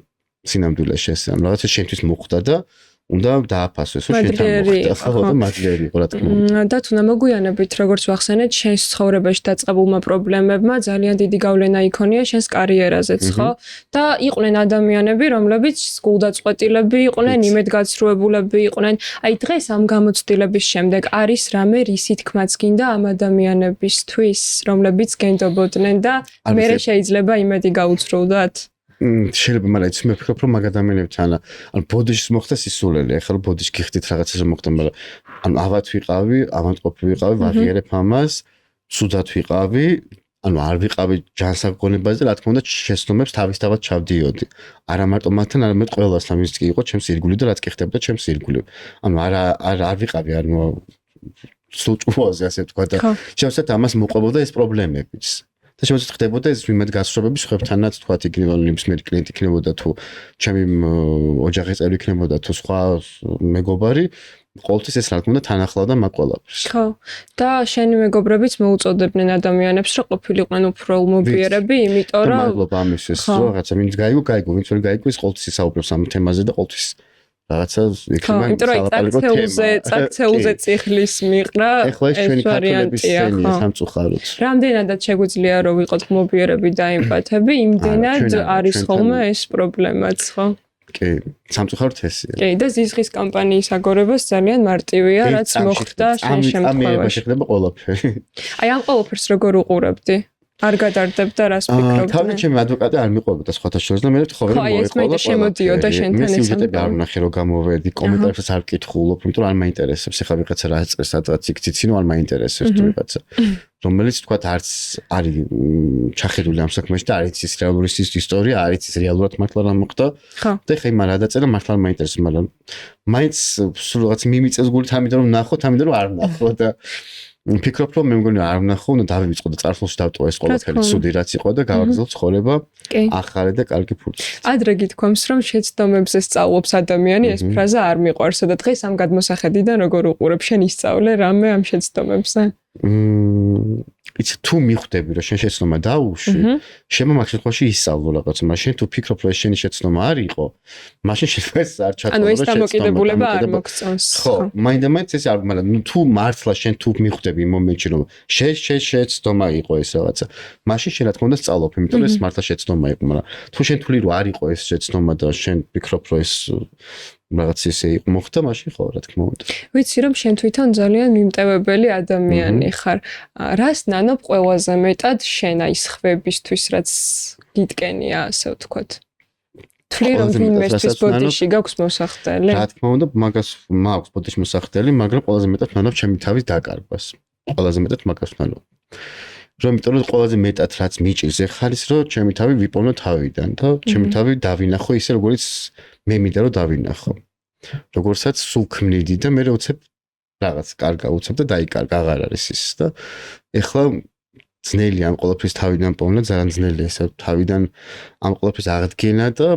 სინამდვილეში ეს, ანუ რაღაცა შენთვის მოხდა და უნდა დააფასოს, რომ შენთან მოხდა, ხო და მაგლიერი იყო რა თქმა უნდა. და თუნდა მოგვიანებით, როგორც ვახსენეთ, შენს ცხოვრებაში დაწყებულმა პრობლემებმა ძალიან დიდი გავლენა იქონია შენს კარიერაზეც, ხო? და იყვნენ ადამიანები, რომლებიც გულდაწყვეტილები იყვნენ, იმედგაცრუებულები იყვნენ. აი დღეს ამ გამოცდილების შემდეგ არის რამე რისი თქმაც გინდა ამ ადამიანებისთვის, რომლებიც გენდობოდნენ და მერე შეიძლება იმედი გაუცრუვდათ? შეიძლება, მაგრამ იცი მე ვფიქრობ, რომ მაგ ადამიანებთან ანუ ბოდიშს მოხდა სისულელი, ახლა რომ ბოდიშს გიხდით რაღაცას მოხდა, მაგრამ ანუ ავად ვიყავი, ავადმყოფი ვიყავი, ვაღიარებ ამას, ცუდად ვიყავი, ანუ არ ვიყავი ჯანსაღონებაზე და რა თქმა უნდა შეცდომებს თავისთავად ჩავდიოდი. არა მარტო მათთან, არამედ ყველას, ამის კი იყო ჩემს ირგვლივ და რაც კი ხდებოდა ჩემს ირგვლივ. ანუ არ ვიყავი, ანუ სულჭუაზე ასე ვთქვა და შევსეთ ამას მოყვებოდა ეს პრობლემებიც. და შემოწეთ ხდებოდა ეს იმედგაცრუებები სხვებთანაც თქვა იქნება ნებისმიერი კლიენტი იქნებოდა თუ ჩემი ოჯახის წევრი იქნებოდა თუ სხვა მეგობარი ყოველთვის ეს რა თქმა უნდა თან ახლავდა მაგ ყველაფერს. ხო. და შენი მეგობრებიც მოუწოდებდნენ ადამიანებს რომ ყოფილიყვნენ უფრო ულმობიერები, იმიტომ რომ მადლობა ამისთვის რომ რაღაცა ვინც გაიგო, ვინც ვერ გაიგო ის ყოველთვის ისაუბრებს ამ თემაზე და ყოველთვის რაღაცა იქნება წაქცეულზე წიხლის მიყრა ეს ვარიანტი სამწუხაროდ. რამდენადაც შეგვიძლია რომ ვიყოთ ხმობიერები და ემპათები, იმდენად არის ხოლმე ეს პრობლემაც, ხო? კი, სამწუხაროდ ესეა. კი, და ზიზღის კამპანიის აგორებას ძალიან მარტივია, რაც მოხდა შენ შემთხვევაში. შეხდება ყველაფერი. აი ამ ყველაფერს როგორ უყურებდი? არ გადარდებ და რას ფიქრობ? თავი ჩემი ადვოკატი არ მიყვებოდა სხვათა შორის და მე ვთხოვე რომ მოეყოლა. შემოდიოდა შენთან ეს ამბავი. არ ვნახე რომ გამოვედი, კომენტარებს არ ვკითხულობ, იმიტომ რომ არ მაინტერესებს. ეხლა ვიღაცა რა აწეს, სადღაც იქციცინო არ მაინტერესებს თუ ვიღაცა. რომელიც თქვა არც არის ჩახედული ამ საქმეში და არ იცის რეალური ისტორია, არ იცის რეალურად მართლა რა მოხდა. და ეხლა იმან რა დაწერა მართლა არ მაინტერესებს, მაგრამ მაინც სულ რაღაც მიმიწევს გულით ამიტომ რომ ნახოთ, ამიტომ რომ არ ნახო და ვფიქრობ რომ მე მგონი არ ვნახო, უნდა დავივიწყო და წარსულში დავტოვო ეს ყველაფერი ცუდი რაც იყო და გავაგრძელო ცხოვრება ახალი და კარგი ფურცლით. ადრე გითქვამს რომ შეცდომებზე სწავლობს ადამიანი, ეს ფრაზა არ მიყვარსო და დღეს ამ გადმოსახედიდან როგორ უყურებ შენ ისწავლე რამე ამ შეცდომებზე? იცი თუ მიხვდები რომ შენ შეცდომა დაუშვი, შემო მაგ შემთხვევაში ისწავლო რაღაც, მაგრამ შენ თუ ფიქრობ რომ ეს შენი შეცდომა არ იყო, მაშინ შეიძლება ეს არ ჩათვალო ანუ ეს დამოკიდებულება არ მოგწონს. ხო, მაინდა-მაინც ეს არ, მაგრამ თუ მართლა შენ თუ მიხვდები იმ მომენტში რომ შეცდომა იყო ეს რაღაცა, მაშინ შენ რა თქმა უნდა სწავლობ, იმიტომ რომ ეს მართლა შეცდომა იყო, მაგრამ თუ შენ თვლი რომ არ იყო ეს შეცდომა და შენ ფიქრობ რომ ეს რაღაც ისე იყო მოხდა, მაშინ ხო რა თქმა უნდა. ვიცი რომ შენ თვითონ ძალიან მიმტევებელი ადამიანი ხარ. რას ნანობ ყველაზე მეტად შენ აი სხვებისთვის რაც გიტკენია, ასე ვთქვათ. თვლი რომ ვინმესთვის ბოდიში გაქვს მოსახდელი? რა თქმა უნდა, მაგას მაქვს ბოდიში მოსახდელი, მაგრამ ყველაზე მეტად ნანობ ჩემი თავის დაკარგვას. ყველაზე მეტად მაგას ნანობ. რომ იმიტომ რომ ყველაზე მეტად რაც მიჭირს ეხლა ის რომ ჩემი თავი ვიპოვნო თავიდან და ჩემი თავი დავინახო ისე როგორც მე მინდა რომ დავინახო. როგორცაც სულ ქმნიდი და მე უცებ რაღაც კარგა უცებ და დაიკარგა აღარ არის ის და ეხლა ძნელი ამ ყველაფრის თავიდან პოვნა ძალიან ძნელია ეს თავიდან ამ ყველაფრის აღდგენა და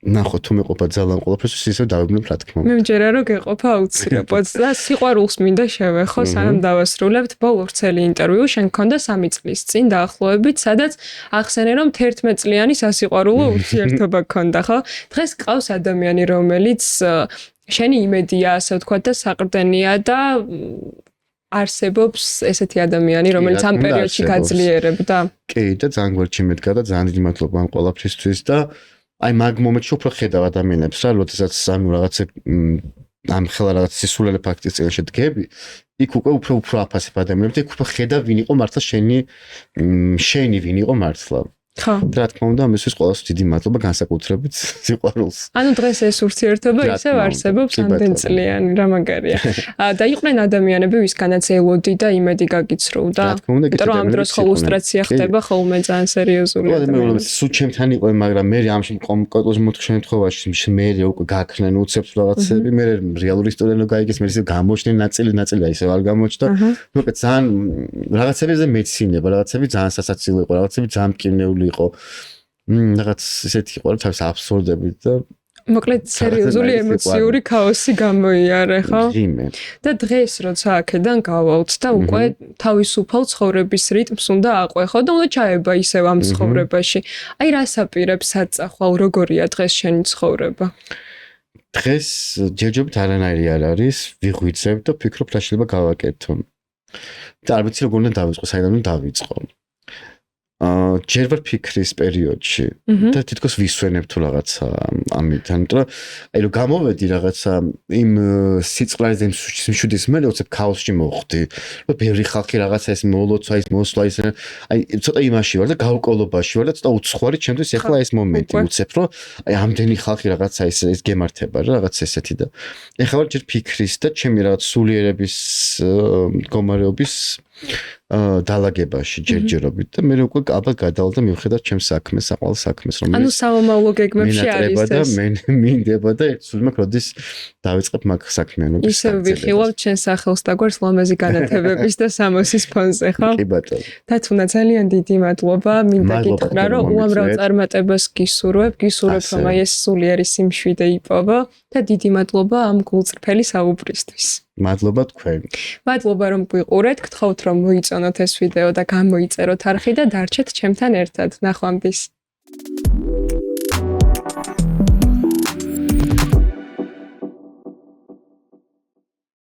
ნახო თუ მეყოფა ძალიან ყველაფერს ისე დავიბნებ რა თქმა უნდა. მე მჯერა რომ გეყოფა აუცილებლად და სიყვარულს მინდა შევეხო სანამ დავასრულებთ ბოლო ვრცელი ინტერვიუ შენ გქონდა 3 წლის წინ დაახლოებით სადაც ახსენე რომ 11 წლიანი სასიყვარულო ურთიერთობა გქონდა ხო? დღეს გყავს ადამიანი რომელიც შენი იმედია ასე ვთქვათ და საყრდენია და არსებობს ესეთი ადამიანი რომელიც ამ პერიოდში გაძლიერებდა. კი და ძალიან გვერდში მედგა და ძალიან დიდი მადლობა ამ ყველაფრისთვის და აი მაგ მომენტში უფრო ხედავ ადამიანებს რა, როდესაც ანუ რაღაცა ამ ხელა რაღაც სისულელე ფაქტის წინაშე დგები, იქ უკვე უფრო აფასებ ადამიანებს და იქ უფრო ხედავ ვინ იყო მართლა შენი ვინ იყო მართლა. ხო. რა თქმა უნდა, ამისთვის ყველას დიდი მადლობა განსაკუთრებით სიყვარულს. ანუ დღეს ეს ურთიერთობა ისევ არსებობს ამდენ წლიანი, რა მაგარია. და იყვნენ ადამიანები, ვისგანაც ელოდი და იმედი გაგიცრუვდა. რა თქმა უნდა, იმიტომ რომ ამ დროს ხოლუსტრაცია ხდება ხოლმე ძალიან სერიოზული. ადამიანები სულ ჩემთან იყვნენ, მაგრამ მე ამში კონკრეტულ შემთხვევაში მე უკვე გაქრნენ უცებ რაღაცები, მე რეალური ისტორია რო გაიგეს, მე ისე გამოჩნდნენ ნაწილი ისე არ გამოჩნდა. მოკლედ ძალიან რაღაცებზე მეცინება, რაღაცები ძალიან სასაცილო იყო, რაღაცები ძალიან მკინეული იყო. რაღაც ისეთი იყო, რომ თავის აბსურდებით და მოკლედ სერიოზული რაღაცა ემოციური ქაოსი გამოიარე, ხო? ღიმე. და დღეს როცა აქედან გავალთ და უკვე თავისუფალ ცხოვრების რიტმს უნდა აყვეხო და უნდა ჩაება ისევ ამ ცხოვრებაში. აი რას აპირებს აწახვალ, როგორია დღეს შენი ცხოვრება? დღეს ჯერჯერობით არანაირი არ არის, ვიღვიძებ და ვფიქრობ რა შეიძლება გავაკეთო. და არ ვიცი როგორ უნდა დავიწყო, საიდან უნდა დავიწყო. ჯერ ვარ ფიქრის პერიოდში და თითქოს ვისვენებ თუ რაღაცა ამიდან, იმიტომ რომ აი რომ გამოვედი რაღაცა იმ სიწყლარზე იმ მშვიდის მერე უცებ ქაოსში მოხვდი. რომ ბევრი ხალხი რაღაცა ეს მოლოცვა, ის მოსვლა ის აი ცოტა იმაში ვარ და გაურკვევლობაში ვარ და ცოტა უცხოარი ჩემთვის ეხლა ეს მომენტი უცებ რომ აი ამდენი ხალხი რაღაცა ეს გემართება რა რაღაც ესეთი და ეხლა ვარ ჯერ ფიქრის და ჩემი რაღაც სულიერების მდგომარეობის დალაგებაში ჯერჯერობით და მე უკვე ალბათ გადავალ და მივხედავ ჩემს საქმეს, საყვალ საქმეს, რომელიც ანუ სამომავლო გეგმებში არის და მინდება და სულ მაქვს როდის დავიწყებ მაგ საქმიანობას. ისე ვიხილავ ჩემს სახელს და გვერდს ლამაზი განათებების და სამოსის ფონზე, ხო? კი ბატონო. თათუნა ძალიან დიდი მადლობა, მინდა გითხრა რომ უამრავ წარმატებას გისურვებ, რომ აი ეს სულიერი სიმშვიდე იპოვო და დიდი მადლობა ამ გულწრფელი საუბრისთვის. მადლობა თქვენ. მადლობა რომ გვიყურეთ, გთხოვთ რომ მოიწონოთ ეს ვიდეო და გამოიწეროთ არხი და დარჩეთ ჩემთან ერთად. ნახვამდის.